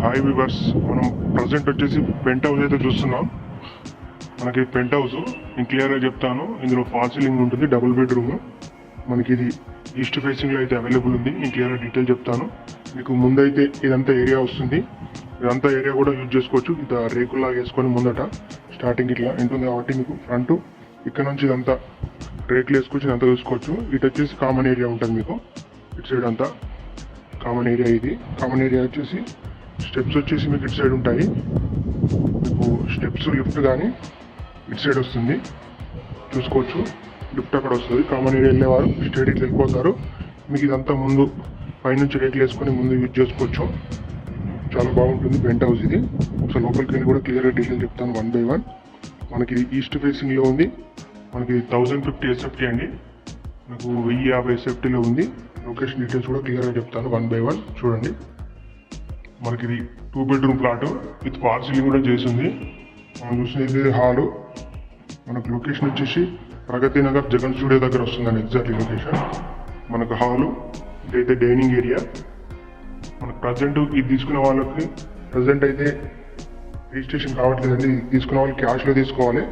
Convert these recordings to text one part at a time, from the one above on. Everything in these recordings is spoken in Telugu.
హాయ్ వ్యూవర్స్, మనం ప్రజెంట్ వచ్చేసి పెంట్ హౌస్ అయితే చూస్తున్నాం. మనకి పెంట్ హౌస్ నేను క్లియర్గా చెప్తాను. ఇందులో ఫాల్ సీలింగ్ ఉంటుంది, డబుల్ బెడ్రూమ్. మనకి ఇది ఈస్ట్ ఫేసింగ్లో అయితే అవైలబుల్ ఉంది. నేను క్లియర్గా డీటెయిల్ చెప్తాను. మీకు ముందైతే ఇదంతా ఏరియా వస్తుంది. ఇదంతా ఏరియా కూడా యూజ్ చేసుకోవచ్చు. ఇది రేకుల్లా వేసుకొని ముందట స్టార్టింగ్ ఇట్లా ఉంటుంది కాబట్టి మీకు ఫ్రంట్ ఇక్కడ నుంచి ఇదంతా రేకులు వేసుకొచ్చి ఇదంతా చూసుకోవచ్చు. ఇటు వచ్చేసి కామన్ ఏరియా ఉంటుంది. మీకు ఇటు సైడ్ అంతా కామన్ ఏరియా. ఇది కామన్ ఏరియా వచ్చేసి స్టెప్స్ వచ్చేసి మీకు ఇటు సైడ్ ఉంటాయి. మీకు స్టెప్స్ లిఫ్ట్ కానీ ఇటు సైడ్ వస్తుంది చూసుకోవచ్చు. లిఫ్ట్ అక్కడ వస్తుంది. కామన్ ఏరియా వెళ్ళేవారు స్ట్రైట్ ఇట్లా వెళ్ళిపోతారు. మీకు ఇదంతా ముందు పైనుంచి రేట్లు వేసుకొని ముందు యూజ్ చేసుకోవచ్చు. చాలా బాగుంటుంది పెంట్ హౌస్ ఇది. ఒకసారి లోపలికి వెళ్ళి కూడా క్లియర్గా డీటెయిల్ చెప్తాను 1 by 1. మనకి ఈస్ట్ ఫేసింగ్లో ఉంది. మనకి 1050 SFT అండి. మీకు 1050 SFTలో ఉంది. లొకేషన్ డీటెయిల్స్ కూడా క్లియర్గా చెప్తాను 1 by 1 చూడండి. మనకి ఇది 2 bedroom plot with fall ceiling కూడా చేసింది. మనం చూసినది హాలు. మనకు లొకేషన్ వచ్చేసి ప్రగతి నగర్ జగన్ స్టూడియో దగ్గర వస్తుందండి ఎగ్జాక్ట్లీ లొకేషన్. మనకు హాలు, ఇదైతే డైనింగ్ ఏరియా. మనకు ప్రజెంట్ ఇది తీసుకునే వాళ్ళకి ప్రజెంట్ అయితే రిజిస్ట్రేషన్ కావట్లేదండి. ఇది తీసుకునే వాళ్ళు క్యాష్లో తీసుకోవాలి.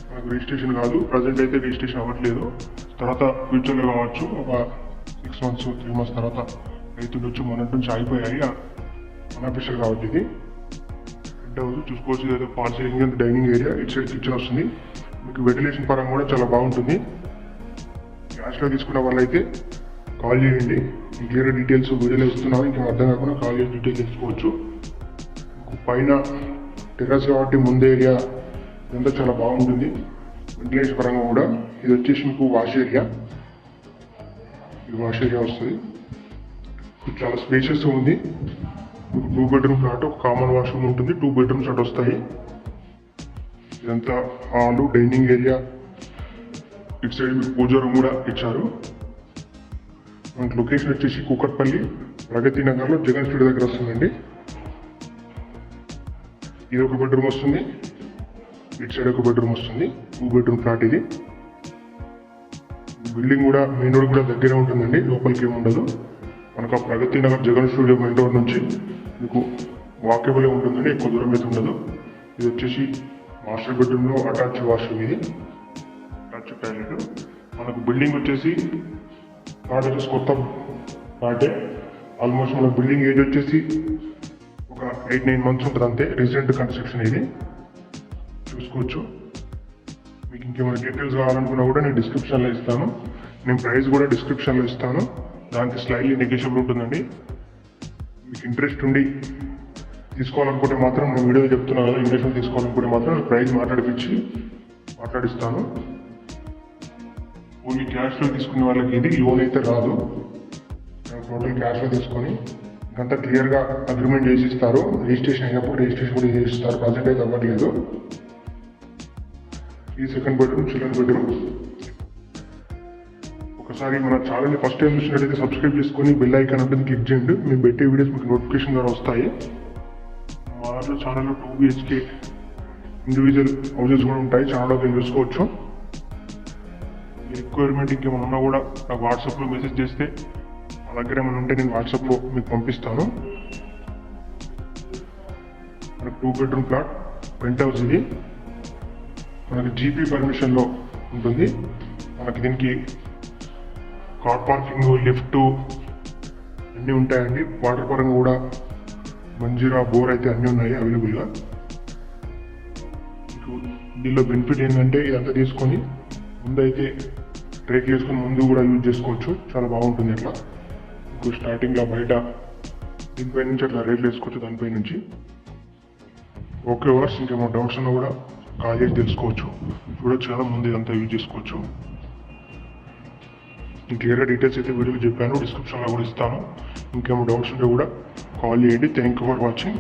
మనకు రిజిస్ట్రేషన్ కాదు, ప్రజెంట్ అయితే రిజిస్ట్రేషన్ అవ్వట్లేదు. తర్వాత ఫ్యూచర్లో కావచ్చు, ఒక 6 months 3 months తర్వాత రైతుండొచ్చు. మొన్నటి నుంచి ఆగిపోయాయి అన్అఫీషియల్ కాబట్టి. ఇది పెంట్ హౌస్ చూసుకోవచ్చు. ఇదైతే fall ceiling and dining area. ఇటు సైడ్ కిచెన్ వస్తుంది. మీకు వెంటిలేషన్ పరంగా కూడా చాలా బాగుంటుంది. క్యాష్లో తీసుకున్న వాళ్ళైతే కాల్ చేయండి. క్లియర్ డీటెయిల్స్ వీడియోలో ఇస్తున్నాను. ఇంకా అర్థం కాకుండా కాల్ చేసి డీటెయిల్స్ తెలుసుకోవచ్చు. పైన టెర్రస్ కాబట్టి ముందు ఏరియా ఇదంతా చాలా బాగుంటుంది వెంటిలేషన్ పరంగా కూడా. ఇది వచ్చేసి మీకు వాష్ ఏరియా. ఇది వాష్ ఏరియా వస్తుంది. చాలా స్పేషియస్ ఉంది. మీకు 2 bedroom ప్లాట్, ఒక కామన్ వాష్రూమ్ ఉంటుంది. 2 bedrooms అటు వస్తాయి. ఇదంతా హాలు, డైనింగ్ ఏరియా. ఇటు సైడ్ మీకు పూజా రూమ్ కూడా ఇచ్చారు. మనకి లొకేషన్ వచ్చేసి కూకట్పల్లి ప్రగతి నగర్లో జగన్ స్టూడియో దగ్గర వస్తుందండి. ఇది ఒక బెడ్రూమ్ వస్తుంది. ఇటు సైడ్ ఒక బెడ్రూమ్ వస్తుంది. 2 bedroom ప్లాట్ ఇది. బిల్డింగ్ కూడా మెయిన్ రోడ్ కూడా దగ్గరే ఉంటుందండి, లోపలికి ఏమి ఉండదు. మనకు ఆ Pragathi Nagar Jagan studio main road నుంచి మీకు వాకేబుల్ ఉంటుందండి, ఎక్కువ దూరం అయితే ఉండదు. ఇది వచ్చేసి మాస్టర్ బెడ్రూమ్లో అటాచ్ వాష్రూమ్. ఇది అటాచ్ టాయిలెట్. మనకు బిల్డింగ్ వచ్చేసి ప్లాట్ వచ్చేసి కొత్త ప్లాటే. ఆల్మోస్ట్ మన బిల్డింగ్ ఏజ్ వచ్చేసి ఒక 8-9 months ఉంటుంది అంతే. రీసెంట్ కన్స్ట్రక్షన్ ఇది చూసుకోవచ్చు. మీకు ఇంకేమైనా డీటెయిల్స్ కావాలనుకున్నా కూడా నేను డిస్క్రిప్షన్లో ఇస్తాను. నేను ప్రైస్ కూడా డిస్క్రిప్షన్లో ఇస్తాను. దానికి స్లైడ్లీ నెగోషియబుల్ ఉంటుందండి. మీకు ఇంట్రెస్ట్ ఉండి తీసుకోవాలనుకుంటే మాత్రం నేను వీడియో చెప్తున్నాను కదా, ఇన్వెస్ట్మెంట్ తీసుకోవాలనుకుంటే మాత్రం ప్రైస్ మాట్లాడిస్తాను. ఓన్లీ క్యాష్లో తీసుకునే వాళ్ళకి ఇది లోన్ అయితే రాదు. టోటల్ క్యాష్లో తీసుకొని ఇంకంతా క్లియర్గా అగ్రిమెంట్ చేసి ఇస్తారు. రిజిస్ట్రేషన్ అయినప్పుడు రిజిస్ట్రేషన్ కూడా చేసి ఇస్తారు. ప్రజెంట్ అయితే అవ్వట్లేదు. ఈ సెకండ్ బెడ్రూమ్, చిల్డ్రన్ బెడ్రూమ్. ఒకసారి మన ఛానల్ని ఫస్ట్ టైం చూసినట్టయితే సబ్స్క్రైబ్ చేసుకొని బెల్ ఐకాన్ ఉంటుంది క్లిక్ చేయండి. మేము పెట్టే వీడియోస్ మీకు నోటిఫికేషన్ ద్వారా వస్తాయి. మా దాంట్లో ఛానల్లో 2 BHK ఇండివిజువల్ హౌసెస్ కూడా ఉంటాయి. ఛానల్లో మీరు చూసుకోవచ్చు. రిక్వైర్మెంట్ ఇంకేమైనా ఉన్నా కూడా నాకు వాట్సాప్లో మెసేజ్ చేస్తే మా దగ్గర ఏమైనా ఉంటే నేను వాట్సాప్లో మీకు పంపిస్తాను. మనకు 2 bedroom ప్లాట్ పెంట్ హౌస్ ఇది. మనకి జీపీ పర్మిషన్లో ఉంటుంది. మనకి దీనికి కార్ పార్కింగ్, లిఫ్ట్ అన్నీ ఉంటాయండి. వాటర్ పరంగా కూడా మంజీరా, బోర్ అయితే అన్నీ ఉన్నాయి అవైలబుల్గా. దీనిలో బెనిఫిట్ ఏంటంటే ఇదంతా తీసుకొని ముందైతే ట్రేక్ వేసుకొని ముందు కూడా యూజ్ చేసుకోవచ్చు. చాలా బాగుంటుంది. అట్లా మీకు స్టార్టింగ్లో బయట దీనిపై నుంచి అట్లా రేట్లు వేసుకోవచ్చు దానిపై నుంచి. ఓకే వర్స్, ఇంకేమో డౌట్స్ ఉన్నా కూడా కాల్ చేసి తెలుసుకోవచ్చు. చూడొచ్చు కదా, ముందు ఇదంతా యూజ్ చేసుకోవచ్చు. క్లియర్గా డీటెయిల్స్ అయితే వీడియోలో చెప్పాను, డిస్క్రిప్షన్లో కూడా ఇస్తాను. ఇంకేమో డౌట్స్ ఉంటే కూడా కాల్ చేయండి. Thank you for watching.